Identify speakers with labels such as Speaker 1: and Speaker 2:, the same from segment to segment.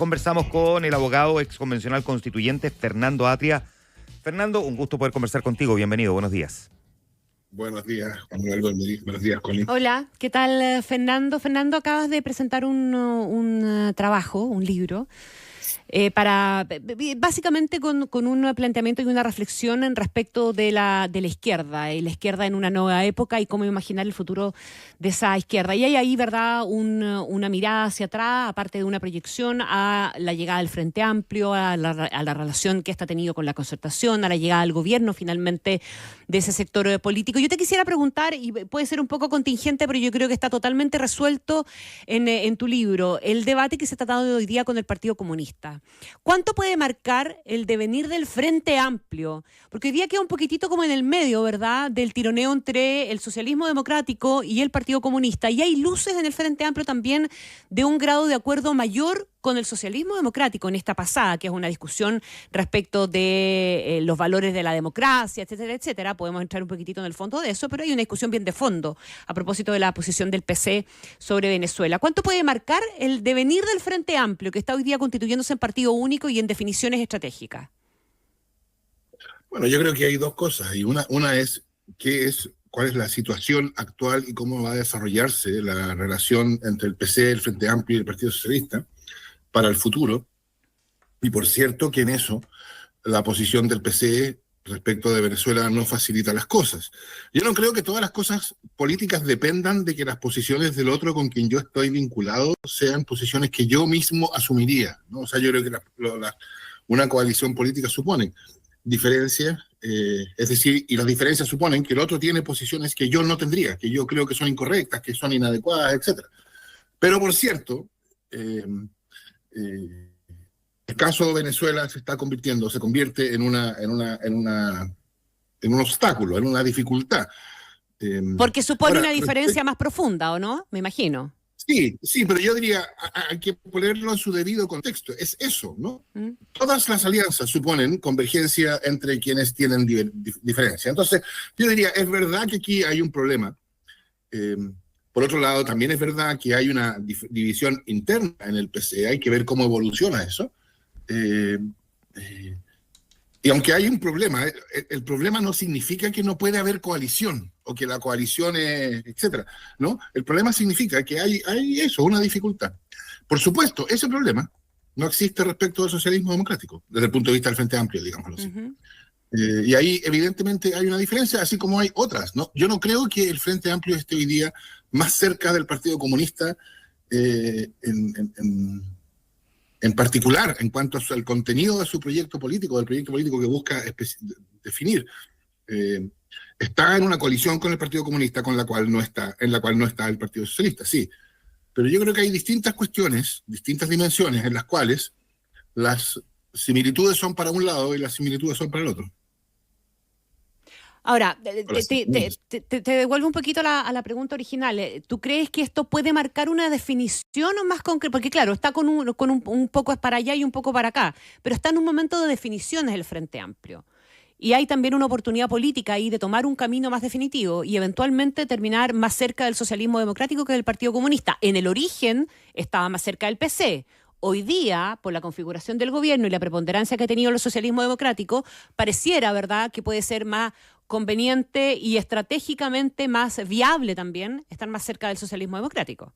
Speaker 1: Conversamos con el abogado exconvencional constituyente Fernando Atria. Fernando, un gusto poder conversar contigo. Bienvenido, buenos días.
Speaker 2: Buenos días, Juan Manuel. Buenos días, Connie.
Speaker 3: Hola, ¿qué tal, Fernando? Fernando, acabas de presentar un trabajo, un libro, básicamente con un planteamiento y una reflexión en respecto de la izquierda, y la izquierda en una nueva época y cómo imaginar el futuro de esa izquierda. Y hay ahí, ¿verdad?, una mirada hacia atrás, aparte de una proyección a la llegada del Frente Amplio, a la relación que ésta ha tenido con la concertación, a la llegada al gobierno finalmente de ese sector político. Yo te quisiera preguntar, y puede ser un poco contingente, pero yo creo que está totalmente resuelto en tu libro, el debate que se está dando hoy día con el Partido Comunista. ¿Cuánto puede marcar el devenir del Frente Amplio? Porque hoy día queda un poquitito como en el medio, ¿verdad?, del tironeo entre el socialismo democrático y el Partido Comunista. Y hay luces en el Frente Amplio también de un grado de acuerdo mayor con el socialismo democrático en esta pasada, que es una discusión respecto de los valores de la democracia, etcétera, etcétera. Podemos entrar un poquitito en el fondo de eso, pero hay una discusión bien de fondo a propósito de la posición del PC sobre Venezuela. ¿Cuánto puede marcar el devenir del Frente Amplio, que está hoy día constituyéndose en partido único y en definiciones estratégicas?
Speaker 2: Bueno, yo creo que hay dos cosas. Y una es cuál es la situación actual y cómo va a desarrollarse la relación entre el PC, el Frente Amplio y el Partido Socialista para el futuro. Y por cierto que en eso la posición del PC respecto de Venezuela no facilita las cosas. Yo no creo que todas las cosas políticas dependan de que las posiciones del otro con quien yo estoy vinculado sean posiciones que yo mismo asumiría, ¿no? O sea, yo creo que una coalición política supone diferencias, es decir, y las diferencias suponen que el otro tiene posiciones que yo no tendría, que yo creo que son incorrectas, que son inadecuadas, etc. Pero por cierto, el caso de Venezuela se convierte en un obstáculo, en una dificultad.
Speaker 3: Porque supone una diferencia más profunda, ¿o no? Me imagino.
Speaker 2: Sí, pero yo diría, hay que ponerlo en su debido contexto. Es eso, ¿no? Todas las alianzas suponen convergencia entre quienes tienen diferencia. Entonces, yo diría, es verdad que aquí hay un problema. Por otro lado, también es verdad que hay una división interna en el PC. Hay que ver cómo evoluciona eso. Y aunque hay un problema, el problema no significa que no puede haber coalición o que la coalición es, etcétera, ¿no? El problema significa que hay eso, una dificultad. Por supuesto, ese problema no existe respecto al socialismo democrático, desde el punto de vista del Frente Amplio, digámoslo así. Y ahí evidentemente hay una diferencia, así como hay otras, ¿no? Yo no creo que el Frente Amplio esté hoy día más cerca del Partido Comunista en particular, en cuanto al contenido de su proyecto político, del proyecto político que busca definir. Está en una coalición con el Partido Comunista en la cual no está el Partido Socialista, sí. Pero yo creo que hay distintas cuestiones, distintas dimensiones en las cuales las similitudes son para un lado y las similitudes son para el otro.
Speaker 3: Ahora, te devuelvo un poquito a la pregunta original. ¿Tú crees que esto puede marcar una definición o más concreta? Porque claro, está con un poco para allá y un poco para acá, pero está en un momento de definiciones el Frente Amplio. Y hay también una oportunidad política ahí de tomar un camino más definitivo y eventualmente terminar más cerca del socialismo democrático que del Partido Comunista. En el origen estaba más cerca del PC. Hoy día, por la configuración del gobierno y la preponderancia que ha tenido el socialismo democrático, pareciera, ¿verdad?, que puede ser más conveniente y estratégicamente más viable también estar más cerca del socialismo democrático.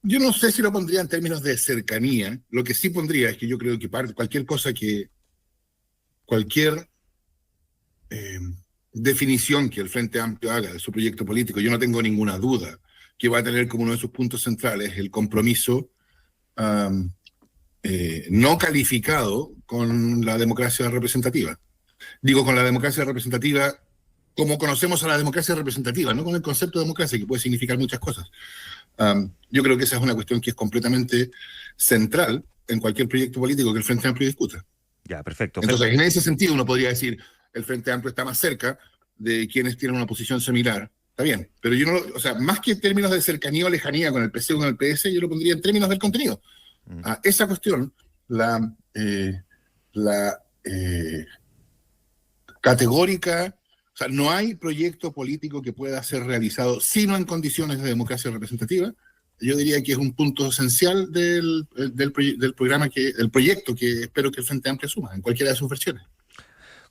Speaker 2: Yo no sé si lo pondría en términos de cercanía. Lo que sí pondría es que yo creo que cualquier definición que el Frente Amplio haga de su proyecto político, yo no tengo ninguna duda que va a tener como uno de sus puntos centrales el compromiso no calificado con la democracia representativa. Digo, con la democracia representativa como conocemos a la democracia representativa, no con el concepto de democracia, que puede significar muchas cosas. Yo creo que esa es una cuestión que es completamente central en cualquier proyecto político que el Frente Amplio discuta.
Speaker 1: Ya, perfecto.
Speaker 2: Entonces, en ese sentido, uno podría decir, el Frente Amplio está más cerca de quienes tienen una posición similar. Está bien, pero yo no, o sea, más que en términos de cercanía o lejanía con el PC o con el PS, yo lo pondría en términos del contenido. Esa cuestión, la categórica, o sea, no hay proyecto político que pueda ser realizado sino en condiciones de democracia representativa, yo diría que es un punto esencial del programa, del proyecto que espero que el Frente Amplio asuma en cualquiera de sus versiones.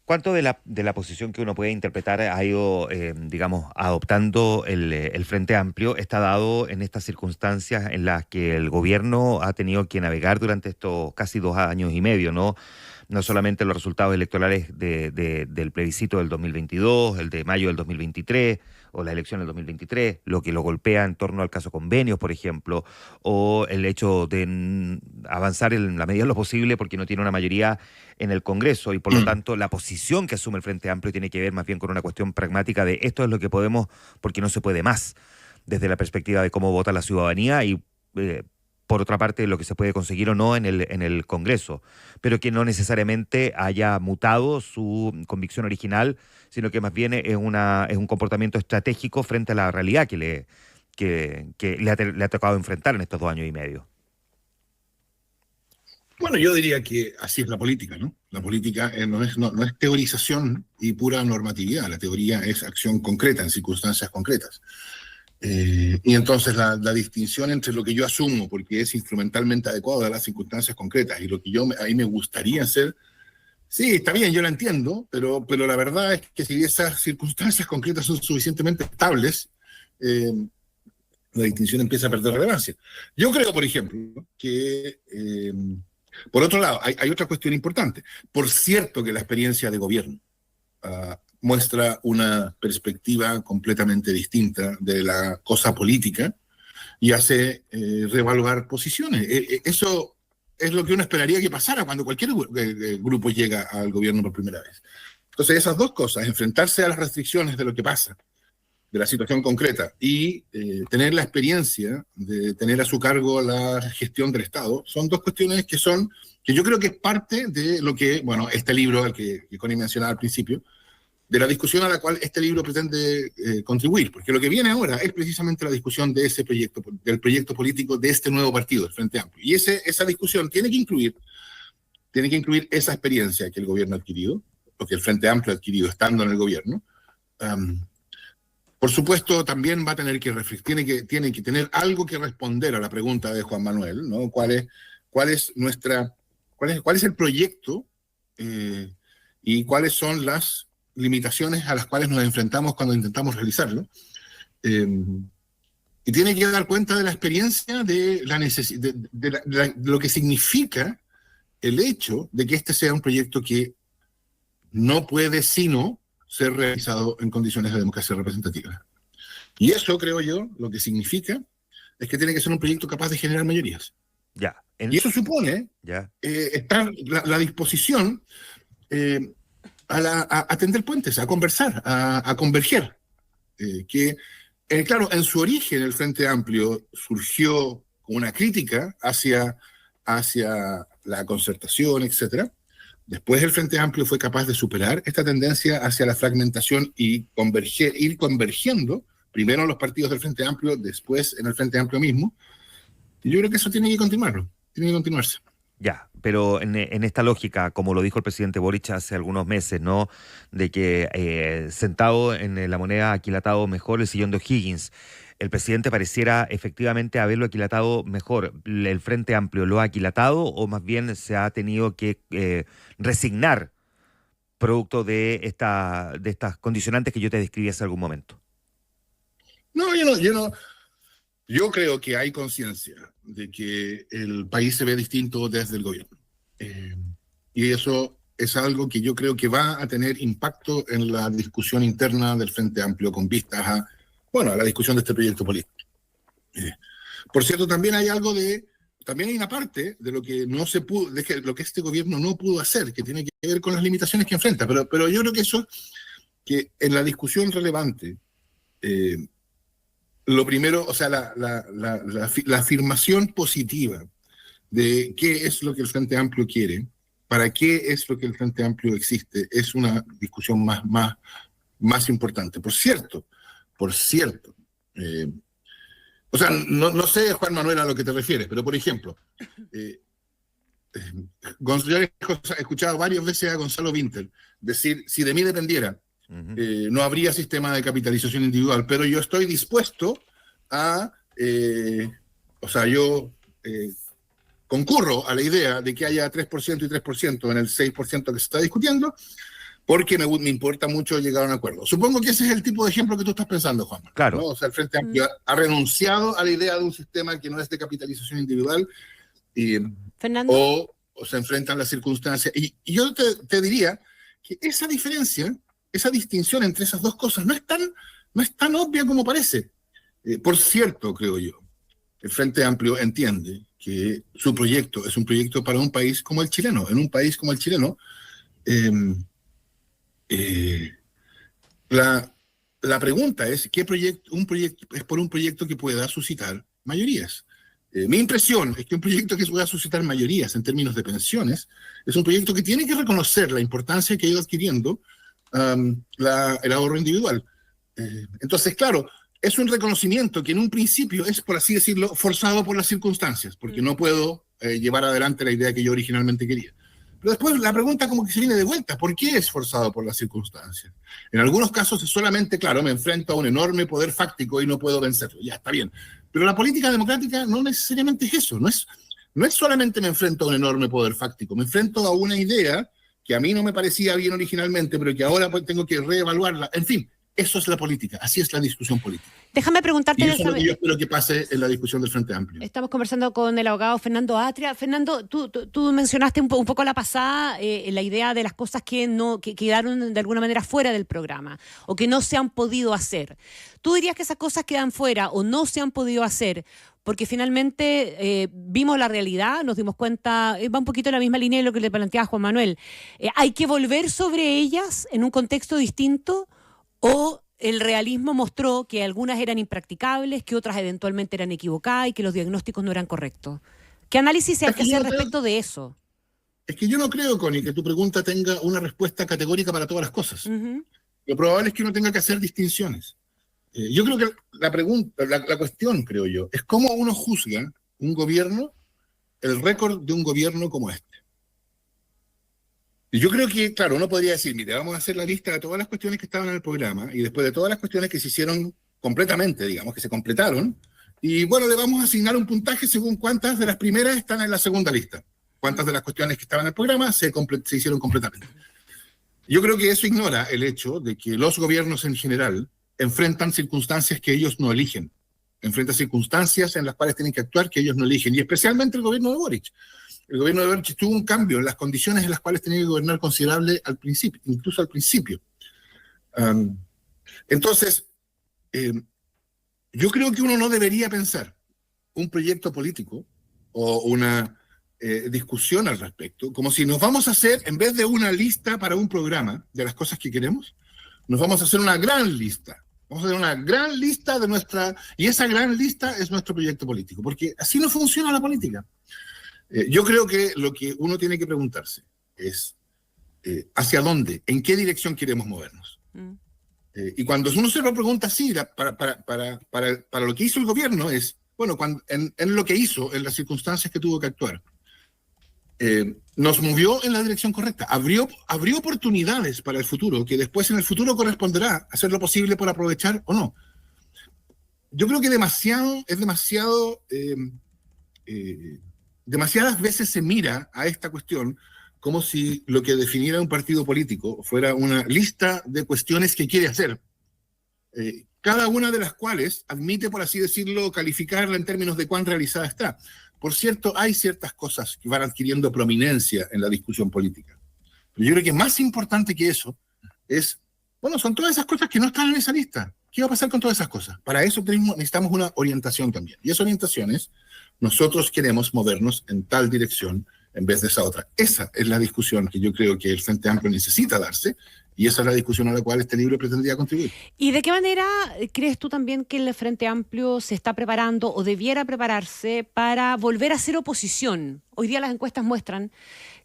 Speaker 1: ¿Cuánto de la posición que uno puede interpretar ha ido, digamos, adoptando el Frente Amplio está dado en estas circunstancias en las que el gobierno ha tenido que navegar durante estos casi 2 años y medio, ¿no? No solamente los resultados electorales del plebiscito del 2022, el de mayo del 2023 o la elección del 2023, lo que lo golpea en torno al caso Convenios, por ejemplo, o el hecho de avanzar en la medida de lo posible porque no tiene una mayoría en el Congreso y por lo tanto la posición que asume el Frente Amplio tiene que ver más bien con una cuestión pragmática de esto es lo que podemos porque no se puede más, desde la perspectiva de cómo vota la ciudadanía y por otra parte lo que se puede conseguir o no en el Congreso, pero que no necesariamente haya mutado su convicción original, sino que más bien es un comportamiento estratégico frente a la realidad que le ha tocado enfrentar en estos 2 años y medio.
Speaker 2: Bueno, yo diría que así es la política, ¿no? La política no es teorización y pura normatividad, la teoría es acción concreta en circunstancias concretas. Y entonces la distinción entre lo que yo asumo, porque es instrumentalmente adecuado a las circunstancias concretas, y lo que ahí me gustaría hacer, sí, está bien, yo la entiendo, pero la verdad es que si esas circunstancias concretas son suficientemente estables, la distinción empieza a perder relevancia. Yo creo, por ejemplo, que, por otro lado, hay otra cuestión importante. Por cierto que la experiencia de gobierno muestra una perspectiva completamente distinta de la cosa política y hace reevaluar posiciones. Eso es lo que uno esperaría que pasara cuando cualquier grupo llega al gobierno por primera vez. Entonces, esas dos cosas, enfrentarse a las restricciones de lo que pasa, de la situación concreta, y tener la experiencia de tener a su cargo la gestión del Estado, son dos cuestiones que yo creo que es parte de lo que, bueno, este libro, al que Connie mencionaba al principio, de la discusión a la cual este libro pretende contribuir, porque lo que viene ahora es precisamente la discusión de ese proyecto, del proyecto político de este nuevo partido, el Frente Amplio. Y esa discusión tiene que incluir esa experiencia que el gobierno ha adquirido, o que el Frente Amplio ha adquirido estando en el gobierno. Por supuesto, también va a tener que tiene que tener algo que responder a la pregunta de Juan Manuel, ¿no? ¿Cuál es el proyecto y cuáles son las limitaciones a las cuales nos enfrentamos cuando intentamos realizarlo? Y tiene que dar cuenta de la experiencia de lo que significa el hecho de que este sea un proyecto que no puede sino ser realizado en condiciones de democracia representativa. Y eso, creo yo, lo que significa es que tiene que ser un proyecto capaz de generar mayorías.
Speaker 1: Ya.
Speaker 2: Y eso supone estar la disposición a tender puentes, a conversar, a converger. Claro, en su origen el Frente Amplio surgió con una crítica hacia la concertación, etcétera. Después el Frente Amplio fue capaz de superar esta tendencia hacia la fragmentación y ir convergiendo, primero en los partidos del Frente Amplio, después en el Frente Amplio mismo. Y yo creo que eso tiene que continuarse.
Speaker 1: Ya, pero en esta lógica, como lo dijo el presidente Boric hace algunos meses, ¿no? De que sentado en la moneda aquilatado mejor el sillón de O'Higgins, el presidente pareciera efectivamente haberlo aquilatado mejor. ¿El Frente Amplio lo ha aquilatado o más bien se ha tenido que resignar producto de estas condicionantes que yo te describí hace algún momento?
Speaker 2: No, yo creo que hay conciencia de que el país se ve distinto desde el gobierno. Y eso es algo que yo creo que va a tener impacto en la discusión interna del Frente Amplio con vistas a la discusión de este proyecto político. Por cierto, también hay una parte de lo que no se pudo, lo que este gobierno no pudo hacer, que tiene que ver con las limitaciones que enfrenta. Pero yo creo que en la discusión relevante, lo primero, o sea, la afirmación positiva de qué es lo que el Frente Amplio quiere, para qué es lo que el Frente Amplio existe, es una discusión más importante. Por cierto, o sea, no sé, Juan Manuel, a lo que te refieres, pero por ejemplo, yo he escuchado varias veces a Gonzalo Vinter decir, si de mí dependiera, no habría sistema de capitalización individual, pero yo estoy dispuesto a O sea, yo concurro a la idea de que haya 3% y 3% en el 6% que se está discutiendo, porque me importa mucho llegar a un acuerdo. Supongo que ese es el tipo de ejemplo que tú estás pensando, Juan.
Speaker 1: Claro.
Speaker 2: ¿No? O sea, el Frente Amplio ha renunciado a la idea de un sistema que no es de capitalización individual y,
Speaker 3: Fernando.
Speaker 2: o se enfrentan las circunstancias. Y yo te diría que esa diferencia, esa distinción entre esas dos cosas no es tan obvia como parece. Por cierto, creo yo, el Frente Amplio entiende que su proyecto es un proyecto para un país como el chileno. En un país como el chileno, la pregunta es, ¿qué proyecto? Es por un proyecto que pueda suscitar mayorías. Mi impresión es que un proyecto que pueda suscitar mayorías en términos de pensiones es un proyecto que tiene que reconocer la importancia que ha ido adquiriendo el ahorro individual. Entonces, claro, es un reconocimiento que en un principio es, por así decirlo, forzado por las circunstancias, porque no puedo llevar adelante la idea que yo originalmente quería. Pero después la pregunta como que se viene de vuelta, ¿por qué es forzado por las circunstancias? En algunos casos es solamente, claro, me enfrento a un enorme poder fáctico y no puedo vencerlo, ya está bien. Pero la política democrática no necesariamente es eso, no es solamente me enfrento a un enorme poder fáctico, me enfrento a una idea que a mí no me parecía bien originalmente, pero que ahora pues tengo que reevaluarla, en fin. Eso es la política, así es la discusión política.
Speaker 3: Déjame preguntarte...
Speaker 2: Y eso es lo que yo espero que pase en la discusión del Frente Amplio.
Speaker 3: Estamos conversando con el abogado Fernando Atria. Fernando, tú mencionaste un poco a la pasada la idea de las cosas que quedaron de alguna manera fuera del programa o que no se han podido hacer. ¿Tú dirías que esas cosas quedan fuera o no se han podido hacer porque finalmente vimos la realidad, nos dimos cuenta, va un poquito en la misma línea de lo que le planteaba Juan Manuel? ¿Hay que volver sobre ellas en un contexto distinto o el realismo mostró que algunas eran impracticables, que otras eventualmente eran equivocadas y que los diagnósticos no eran correctos? ¿Qué análisis hay que hacer respecto de eso?
Speaker 2: Es que yo no creo, Connie, que tu pregunta tenga una respuesta categórica para todas las cosas. Lo probable es que uno tenga que hacer distinciones. Yo creo que la cuestión, creo yo, es cómo uno juzga un gobierno, el récord de un gobierno como este. Y yo creo que, claro, uno podría decir, mire, vamos a hacer la lista de todas las cuestiones que estaban en el programa y después de todas las cuestiones que se hicieron completamente, digamos, que se completaron, y bueno, le vamos a asignar un puntaje según cuántas de las primeras están en la segunda lista, cuántas de las cuestiones que estaban en el programa se hicieron completamente. Yo creo que eso ignora el hecho de que los gobiernos en general enfrentan circunstancias que ellos no eligen, enfrentan circunstancias en las cuales tienen que actuar que ellos no eligen, y especialmente el gobierno de Boric. El gobierno de Boric tuvo un cambio en las condiciones en las cuales tenía que gobernar considerable al principio, incluso al principio. Entonces, yo creo que uno no debería pensar un proyecto político o una discusión al respecto como si nos vamos a hacer, en vez de una lista para un programa de las cosas que queremos, nos vamos a hacer una gran lista. Vamos a hacer una gran lista de y esa gran lista es nuestro proyecto político, porque así no funciona la política. Yo creo que lo que uno tiene que preguntarse es ¿hacia dónde? ¿En qué dirección queremos movernos? Y cuando uno se lo pregunta así, para lo que hizo el gobierno es, bueno, en lo que hizo, en las circunstancias que tuvo que actuar, nos movió en la dirección correcta, abrió oportunidades para el futuro, que después en el futuro corresponderá hacer lo posible por aprovechar o no. Yo creo que demasiadas veces se mira a esta cuestión como si lo que definiera un partido político fuera una lista de cuestiones que quiere hacer, cada una de las cuales admite, por así decirlo, calificarla en términos de cuán realizada está. Por cierto, hay ciertas cosas que van adquiriendo prominencia en la discusión política. Pero yo creo que más importante que eso es, bueno, son todas esas cosas que no están en esa lista. ¿Qué va a pasar con todas esas cosas? Para eso necesitamos una orientación también. Y esa orientación es, nosotros queremos movernos en tal dirección en vez de esa otra. Esa es la discusión que yo creo que el Frente Amplio necesita darse, y esa es la discusión a la cual este libro pretendía contribuir.
Speaker 3: ¿Y de qué manera crees tú también que el Frente Amplio se está preparando o debiera prepararse para volver a ser oposición? Hoy día las encuestas muestran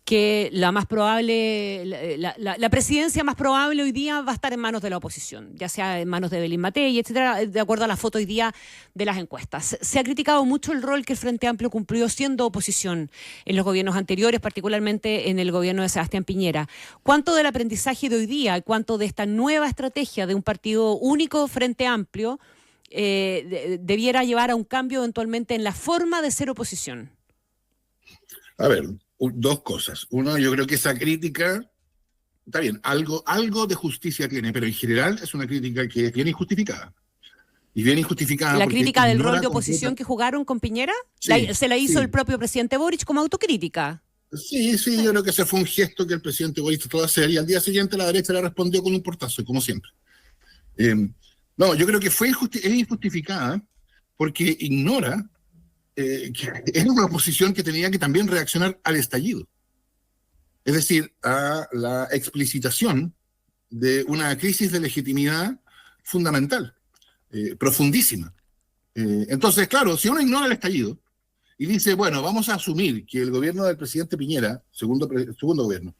Speaker 3: que la más probable, la presidencia más probable hoy día va a estar en manos de la oposición, ya sea en manos de Belín Matei, etcétera, de acuerdo a la foto hoy día de las encuestas. Se ha criticado mucho el rol que el Frente Amplio cumplió siendo oposición en los gobiernos anteriores, particularmente en el gobierno de Sebastián Piñera. ¿Cuánto del aprendizaje de hoy día y cuánto de esta nueva estrategia de un partido único Frente Amplio debiera llevar a un cambio eventualmente en la forma de ser oposición?
Speaker 2: A ver, dos cosas. Uno, yo creo que esa crítica, está bien, algo de justicia tiene, pero en general es una crítica que es bien injustificada. Y bien injustificada
Speaker 3: ¿La
Speaker 2: porque
Speaker 3: crítica del
Speaker 2: ignora
Speaker 3: rol de oposición que jugaron con Piñera?
Speaker 2: Sí,
Speaker 3: ¿Se la hizo
Speaker 2: sí.
Speaker 3: el propio presidente Boric como autocrítica?
Speaker 2: Sí, yo creo que ese fue un gesto que el presidente Boric trató de hacer y al día siguiente la derecha le respondió con un portazo, como siempre. Eh, no, yo creo que es injustificada porque ignora que era una oposición que tenía que también reaccionar al estallido. Es decir, a la explicitación de una crisis de legitimidad fundamental, profundísima. Entonces, claro, si uno ignora el estallido y dice, bueno, vamos a asumir que el gobierno del presidente Piñera, segundo gobierno,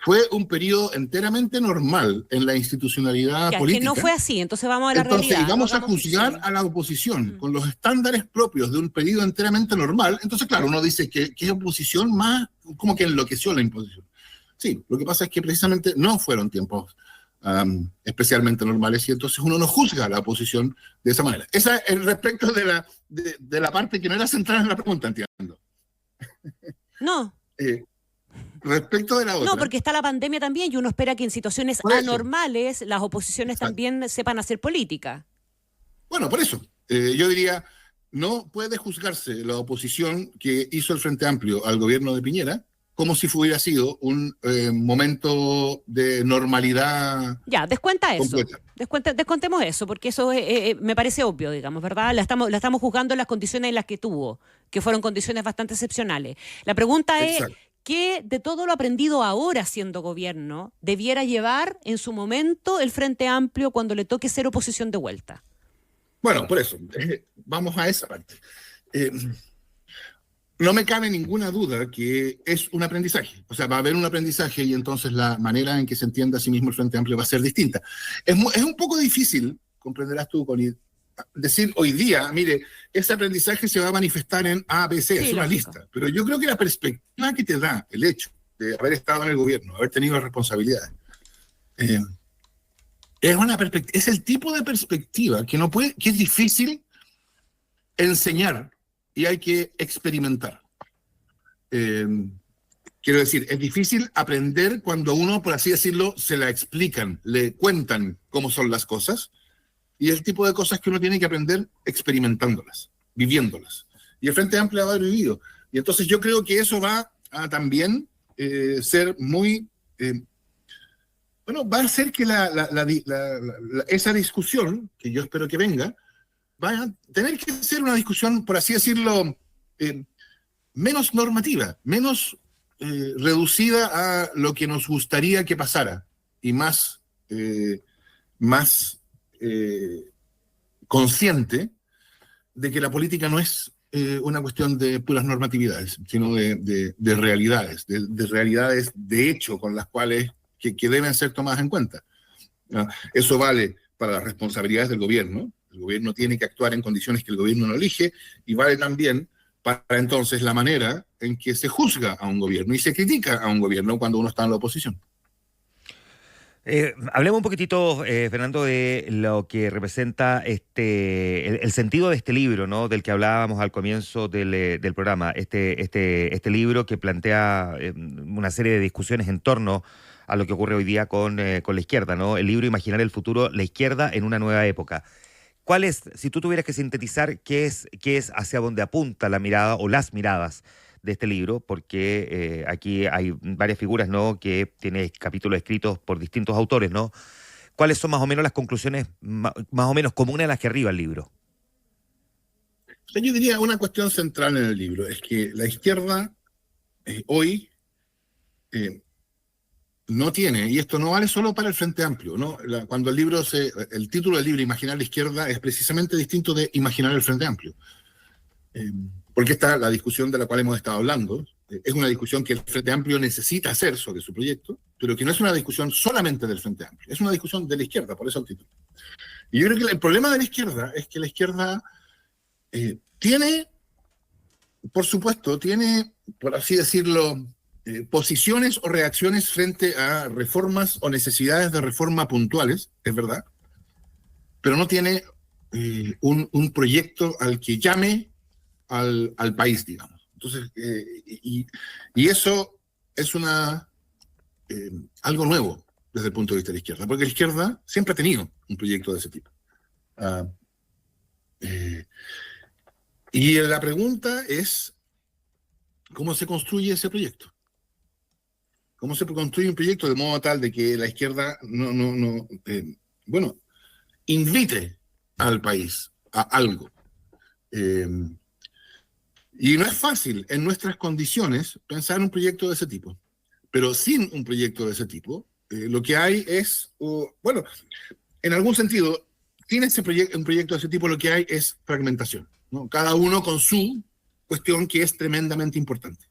Speaker 2: fue un periodo enteramente normal en la institucionalidad
Speaker 3: Ya, es que
Speaker 2: política.
Speaker 3: no fue así, entonces vamos a la
Speaker 2: Entonces,
Speaker 3: realidad.
Speaker 2: y vamos
Speaker 3: no
Speaker 2: a juzgar a la oposición con los estándares propios de un periodo enteramente normal. Entonces, claro, uno dice que es oposición más, como que enloqueció la imposición. Sí, lo que pasa es que precisamente no fueron tiempos especialmente normales y entonces uno no juzga a la oposición de esa manera. Esa es respecto de la parte que no era central en la pregunta, entiendo.
Speaker 3: No.
Speaker 2: Respecto de la otra.
Speaker 3: No, porque está la pandemia también y uno espera que en situaciones anormales las oposiciones también sepan hacer política.
Speaker 2: Bueno, por eso. Yo diría, no puede juzgarse la oposición que hizo el Frente Amplio al gobierno de Piñera como si hubiera sido un momento de normalidad.
Speaker 3: Ya, descuenta eso.
Speaker 2: Completa.
Speaker 3: Descontemos eso, porque eso me parece obvio, digamos, ¿verdad? La estamos juzgando en las condiciones en las que tuvo, que fueron condiciones bastante excepcionales. La pregunta
Speaker 2: Exacto.
Speaker 3: es, ¿qué de todo lo aprendido ahora siendo gobierno debiera llevar en su momento el Frente Amplio cuando le toque ser oposición de vuelta?
Speaker 2: Bueno, por eso, vamos a esa parte. No me cabe ninguna duda que es un aprendizaje. O sea, va a haber un aprendizaje y entonces la manera en que se entienda a sí mismo el Frente Amplio va a ser distinta. Es un poco difícil, comprenderás tú, Connie, decir hoy día, mire, ese aprendizaje se va a manifestar en A, B, C, es una lista. Pero yo creo que la perspectiva que te da el hecho de haber estado en el gobierno, haber tenido responsabilidades, es el tipo de perspectiva que es difícil enseñar y hay que experimentar. Quiero decir, es difícil aprender cuando uno, por así decirlo, se la explican, le cuentan cómo son las cosas, y es el tipo de cosas que uno tiene que aprender experimentándolas, viviéndolas. Y el Frente Amplio va a haber vivido. Y entonces yo creo que eso va a también ser muy... va a hacer que esa discusión, que yo espero que venga, va a tener que ser una discusión, por así decirlo, menos normativa, menos reducida a lo que nos gustaría que pasara y más consciente de que la política no es una cuestión de puras normatividades, sino de realidades, de realidades de hecho con las cuales que deben ser tomadas en cuenta. Eso vale para las responsabilidades del gobierno. El gobierno tiene que actuar en condiciones que el gobierno no elige, y vale también para entonces la manera en que se juzga a un gobierno y se critica a un gobierno cuando uno está en la oposición.
Speaker 1: Hablemos un poquitito, Fernando, de lo que representa el sentido de este libro, ¿no? Del que hablábamos al comienzo del programa. Este libro que plantea una serie de discusiones en torno a lo que ocurre hoy día con la izquierda, ¿no? El libro Imaginar el futuro, la izquierda en una nueva época. ¿Cuál es, si tú tuvieras que sintetizar, qué es hacia dónde apunta la mirada o las miradas de este libro? Porque aquí hay varias figuras, ¿no?, que tiene capítulos escritos por distintos autores, ¿no? ¿Cuáles son más o menos las conclusiones más o menos comunes a las que arriba el libro?
Speaker 2: Yo diría una cuestión central en el libro es que la izquierda hoy no tiene, y esto no vale solo para el Frente Amplio, ¿no? Cuando el título del libro Imaginar la izquierda es precisamente distinto de Imaginar el Frente Amplio. Porque está la discusión de la cual hemos estado hablando, es una discusión que el Frente Amplio necesita hacer sobre su proyecto, pero que no es una discusión solamente del Frente Amplio, es una discusión de la izquierda, por eso el título. Y yo creo que el problema de la izquierda es que la izquierda tiene, por supuesto, por así decirlo, posiciones o reacciones frente a reformas o necesidades de reforma puntuales, es verdad, pero no tiene un proyecto al que llame al país, digamos. Entonces, y eso es algo nuevo desde el punto de vista de la izquierda, porque la izquierda siempre ha tenido un proyecto de ese tipo. Y la pregunta es, ¿cómo se construye ese proyecto? ¿Cómo se construye un proyecto de modo tal de que la izquierda invite al país a algo? Y no es fácil en nuestras condiciones pensar un proyecto de ese tipo. Pero sin un proyecto de ese tipo, lo que hay es, en algún sentido, sin un proyecto de ese tipo, lo que hay es fragmentación, ¿no? Cada uno con su cuestión que es tremendamente importante.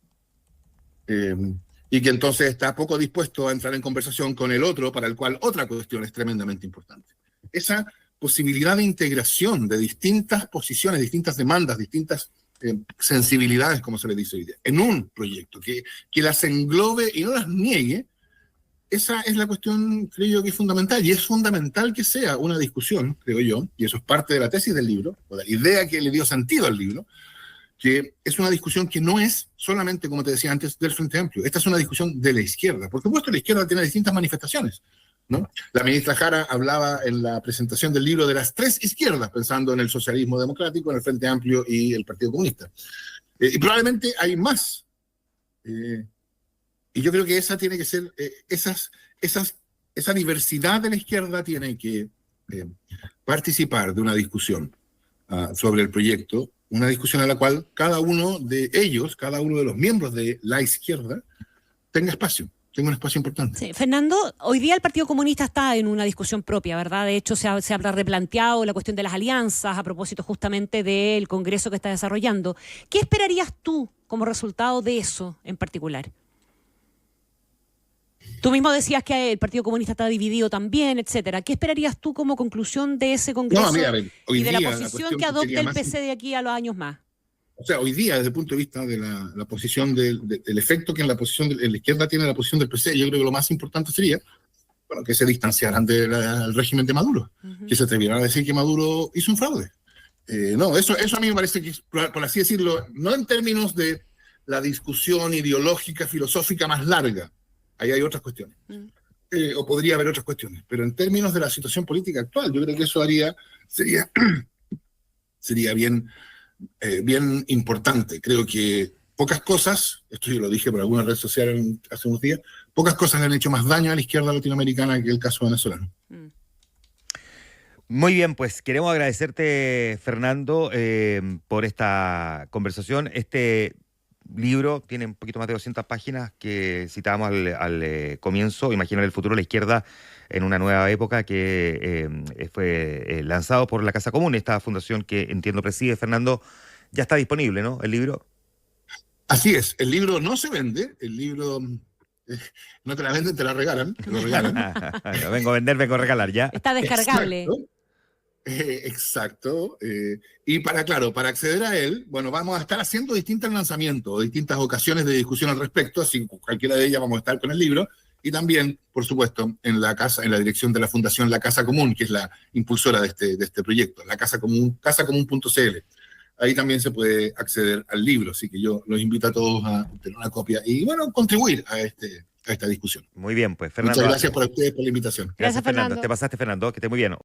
Speaker 2: Y que entonces está poco dispuesto a entrar en conversación con el otro, para el cual otra cuestión es tremendamente importante. Esa posibilidad de integración de distintas posiciones, distintas demandas, distintas sensibilidades, como se le dice hoy día, en un proyecto, que las englobe y no las niegue, esa es la cuestión, creo yo, que es fundamental, y es fundamental que sea una discusión, creo yo, y eso es parte de la tesis del libro, o la idea que le dio sentido al libro, que es una discusión que no es solamente, como te decía antes, del Frente Amplio. Esta es una discusión de la izquierda. Por supuesto, la izquierda tiene distintas manifestaciones, ¿no? La ministra Jara hablaba en la presentación del libro de las tres izquierdas, pensando en el socialismo democrático, en el Frente Amplio y el Partido Comunista. Y probablemente hay más. Y yo creo que esa tiene que ser, esa diversidad de la izquierda tiene que participar de una discusión sobre el proyecto, una discusión en la cual cada uno de ellos, cada uno de los miembros de la izquierda, tenga un espacio importante.
Speaker 3: Sí, Fernando, hoy día el Partido Comunista está en una discusión propia, ¿verdad? De hecho, se habrá replanteado la cuestión de las alianzas a propósito justamente del Congreso que está desarrollando. ¿Qué esperarías tú como resultado de eso en particular? Tú mismo decías que el Partido Comunista está dividido también, etcétera. ¿Qué esperarías tú como conclusión de ese Congreso y de la posición que adopte el PC de aquí a los años más?
Speaker 2: O sea, hoy día, desde el punto de vista de la posición del efecto que en la posición de la izquierda tiene la posición del PC, yo creo que lo más importante sería que se distanciaran del régimen de Maduro, que se atrevieran a decir que Maduro hizo un fraude. No, eso a mí me parece que, por así decirlo, no en términos de la discusión ideológica, filosófica más larga, ahí hay otras cuestiones, o podría haber otras cuestiones, pero en términos de la situación política actual, yo creo que eso sería bien importante. Creo que pocas cosas, esto yo lo dije por alguna red social hace unos días, pocas cosas le han hecho más daño a la izquierda latinoamericana que el caso venezolano.
Speaker 1: Muy bien, pues queremos agradecerte, Fernando, por esta conversación. Este libro tiene un poquito más de 200 páginas que citábamos al comienzo, Imaginar el futuro de la izquierda en una nueva época, que fue lanzado por la Casa Común, esta fundación que entiendo preside Fernando. Ya está disponible, ¿no? El libro.
Speaker 2: Así es, el libro no se vende, el libro no te la venden, te la regalan, te lo regalan.
Speaker 1: No vengo a vender, vengo a regalar, ¿ya?
Speaker 3: Está descargable.
Speaker 2: Exacto. Y para acceder a él, bueno, vamos a estar haciendo distintos lanzamientos, distintas ocasiones de discusión al respecto, así que cualquiera de ellas vamos a estar con el libro, y también, por supuesto, en la dirección de la Fundación La Casa Común, que es la impulsora de este proyecto, la Casa Común, casacomún.cl. Ahí también se puede acceder al libro, así que yo los invito a todos a tener una copia y, bueno, contribuir a esta discusión.
Speaker 1: Muy bien, pues, Fernando.
Speaker 2: Muchas gracias por ustedes por la invitación.
Speaker 1: Gracias, Fernando. Te pasaste, Fernando, que esté muy bien.